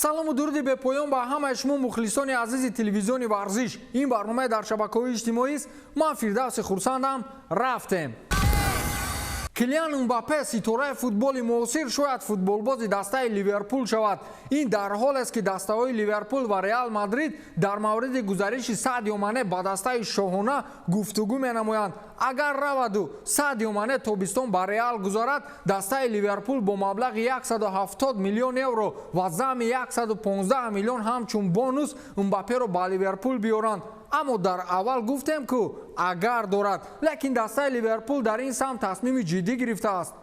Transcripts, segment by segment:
салому дуруди бепоён ба ҳамаи шумо мухлисони азизи телевизиони варзиш. Ин барномаи дар шабакаҳои иҷтимоист. Ман Фирдавси Хурсандам. Рафтем. Килиан Мбаппе ситораи футболи муосир шояд футболбози дастаи Ливерпул шавад. Ин дар ҳоле аст ки дастаҳои Ливерпул ва Реал Мадрид дар мавриди гузариши Садио Мане ба дастаи шоҳона гуфтугӯ менамоянд. Агар раваду Садио Мане тобистон ба Реал гузарад, дастаи Ливерпул бо маблағи 170 миллион евро ва зами 115 миллион ҳамчун бонус Мбапперо ба Ливерпул биёранд. Аммо дар аввал гуфтем ки агар дорад, лекин дастаи Ливерпул дар ин самт тасмими ҷиддӣ гирифтааст.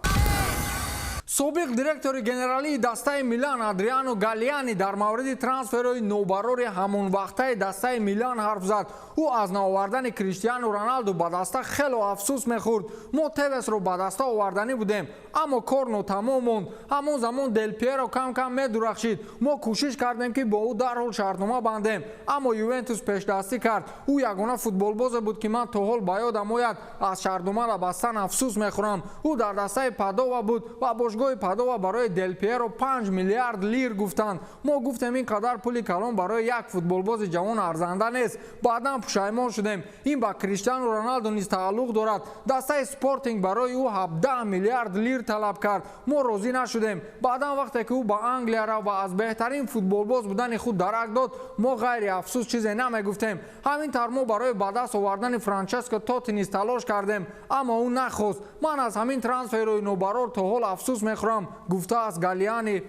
собиқ директори генералии дастаи Милан Адриано Галлиани дар мавриди трансферҳои нобарори ҳамонвақтаи дастаи Милан ҳарф зад. ӯ аз навовардани Криштиану Роналду ба даста хело афсӯс мехӯрд. мо Тевесро ба даста оварданӣ будем, аммо кор нотамом монд. ҳамон замон Дел Пьеро кам-кам медурахшид. мо кӯшиш кардем ки бо ӯ дарҳол шартнома бандем, аммо Ювентус пешдастӣ кард. ӯ ягона футболбозе буд ки ман то ҳол ба ёдам ояд аз шартномаро бастан афсӯс мехӯрам. ӯ дар дастаи Падова буд ва бошгоҳи Падова барои Дел Пьеро 5 миллиард лир гуфтанд. мо гуфтем ин қадар пули калон барои як футболбози ҷавон арзанда нест. баъдан пушаймон шудем. ин ба Криштиану Роналду низ тааллуқ дорад. дастаи Спортинг барои ӯ 17 миллиард лир талаб кард. мо розӣ нашудем. баъдан вақте ки ӯ ба Англия рафт ва аз беҳтарин футболбоз будани худ дарак дод, мо ғайри афсӯс чизе намегуфтем. ҳамин тавр мо барои ба даст овардани Франческо Тоти низ талош кардем, аммо ӯ нахост. ман аз ҳамин трансферҳои нобарор то ҳол афсӯс мехӯрам, гуфтааст Галлиани.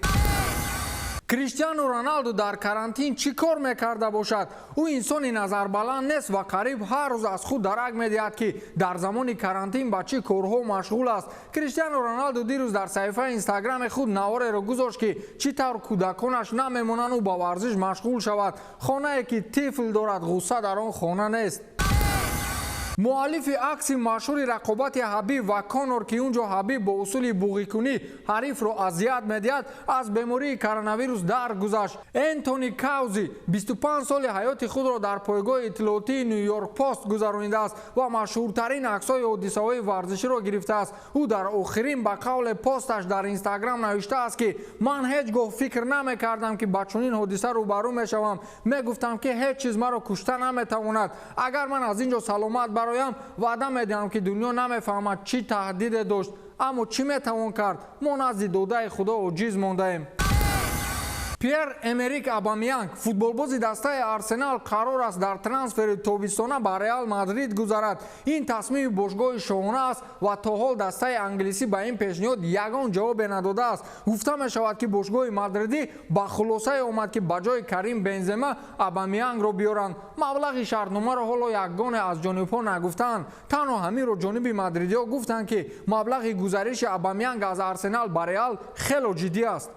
Криштиану Роналду дар карантин чӣ кор мекарда бошад? ӯ инсони назарбаланд нест ва қариб ҳар рӯз аз худ дарак медиҳад ки дар замони карантин ба чӣ корҳо машғул аст. Криштиану Роналду дирӯз дар саҳифаи инстаграми худ навореро гузошт ки чӣ тавр кӯдаконаш намемонанд ӯ ба варзиш машғул шавад. хонае ки тифл дорад, ғусса дар он хона нест. муаллифи акси машҳури рақобати Ҳабиб ва Конор ки унҷо Ҳабиб бо усули буғикунӣ ҳарифро азият медиҳад, аз бемории коронавирус даргузашт. Энтони Каузи 25 соли ҳаёти худро дар пойгоҳи иттилоотии Нью Йорк Пост гузаронидааст ва машҳуртарин аксҳои ҳодисаҳои варзиширо гирифтааст. ӯ дар охирин ба қавле посташ дар Инстаграм навиштааст ки ман ҳеҷ гоҳ фикр намекардам ки ба чунин ҳодиса рӯбарӯ мешавам. мегуфтам ки ҳеҷ чиз маро кушта наметавонад. агар ман аз ин ҷо саломат бароям, ваъда медиҳам ки дунё намефаҳмад чӣ таҳдиде дошт, аммо чӣ метавон кард? мо назди додаи худо оҷиз мондаем. Пьер-Эмерик Абамянг, футболбози дастаи Арсенал, қарор аст дар трансфери тобистона ба Реал Мадрид гузарад. ин тасмими бошгоҳи шоҳона аст ва то ҳол дастаи англисӣ ба ин пешниҳод ягон ҷавобе надодааст. гуфта мешавад ки бошгоҳи мадридӣ ба хулосае омад ки ба ҷои Карим Бензема Абамянгро биёранд. маблағи шартномаро ҳоло ягоне аз ҷонибҳо нагуфтаанд. танҳо ҳаминро ҷониби мадридиҳо гуфтанд ки маблағи гузариши Абамянг аз Арсенал ба Реал хело ҷиддӣ аст.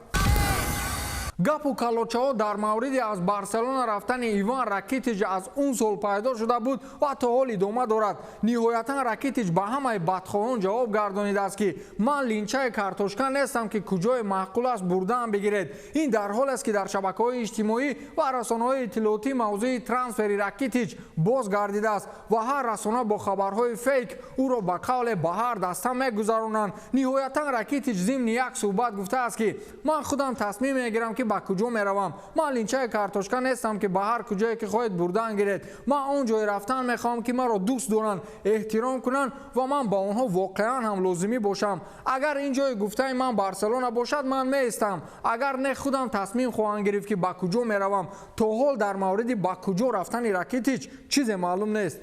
гапу калочаҳо дар мавриди аз Барселона рафтани Иван Ракитич аз он сол пайдо шуда буд ва то ҳол идома дорад. ниҳоятан Ракитич ба ҳамаи бадхоҳон ҷавоб гардонидааст ки ман линчаи картошка нестам ки куҷое маъқул аст бурдан бигиред. ин дар ҳоле аст ки дар шабакаҳои иҷтимоӣ ва расонаҳои иттилоотӣ мавзӯи трансфери Ракитич боз гардидааст ва ҳар расона бо хабарҳои фейк ӯро ба қавле ба ҳар даста мегузаронанд. ниҳоятан Ракитич зимни як суҳбат гуфтааст ки ман худам тасмим мегирам ки ба куҷо меравам. ман линчаи картошка нестам ки ба ҳар куҷое ки хоҳед бурдан гиред. ман он ҷое рафтан мехоҳам ки маро дӯст доранд, эҳтиром кунанд ва ман ба онҳо воқеан ҳам лозимӣ бошам. агар ин ҷои гуфтаи ман Барселона бошад, ман меистам. агар не, худам тасмим хоҳам гирифт ки ба куҷо меравам. то ҳол дар мавриди ба куҷо рафтани Ракитич чизе маълум нест.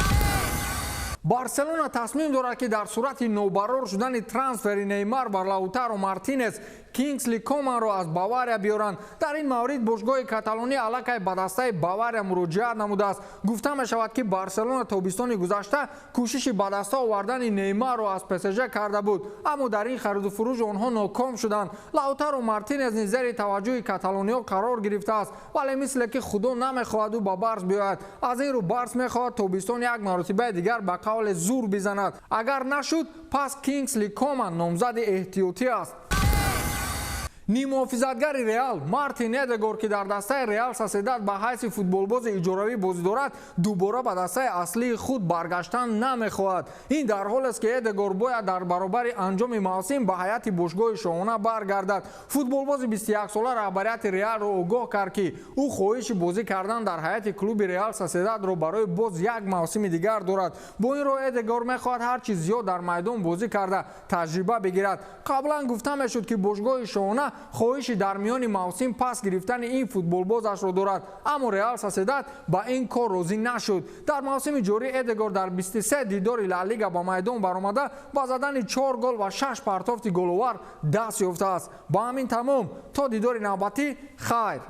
Барселона тасмим дорад ки дар сурати нобарор шудани трансфери Неймар ва Лаутаро Мартинес Кингсли Команро аз Бавария биёранд. дар ин маврид бошгоҳи Каталонӣ аллакай ба дастаи Бавария муроҷиат намудааст. гуфта мешавад ки Барселона тобистони гузашта кӯшиши ба даста овардани Неймарро аз ПСЖ карда буд, аммо дар ин хариду фурӯш онҳо ноком шуданд. Лаутаро Мартинес низ зери таваҷҷӯҳи каталониҳо қарор гирифтааст, вале мисле ки худо намехоҳад ӯ ба Барс биёяд. аз ин рӯ Барс мехоҳад тобистон як маротибаи дигар ба қавле зур бизанад. агар нашуд, пас Кингсли Коман номзади эҳтиётӣ аст. нимуҳофизатгари реал Мартин Эдегор ки дар дастаи Реал Соседад ба ҳайси футболбози иҷоравӣ бозӣ дорад, дубора ба дастаи аслии худ баргаштан намехоҳад. Ин дар ҳоле аст ки Эдегор бояд дар баробари анҷоми мавсим ба ҳайати бошгоҳи шоҳона баргардад. Футболбози 21-сола раҳбарияти Реалро огоҳ кард ки ӯ хоҳиши бозӣ кардан дар ҳайати клуби Реал Соседадро барои боз як мавсими дигар дорад. Бо ин роҳ Эдегор мехоҳад ҳарчи зиёд дар майдон бозӣ карда таҷриба бигирад. қаблан гуфта мешуд ки бошгоҳи шоҳона хоҳиши дар миёни мавсим пас гирифтани ин футболбозашро дорад, аммо Реал Соседад ба ин кор розӣ нашуд. Дар мавсими ҷорӣ Эдегор дар 23 дидори Ла Лига ба майдон баромада ба задани 4 гол ва 6 партофти головар даст ёфтааст. Ба ҳамин тамом, то дидори навбатӣ, хайр.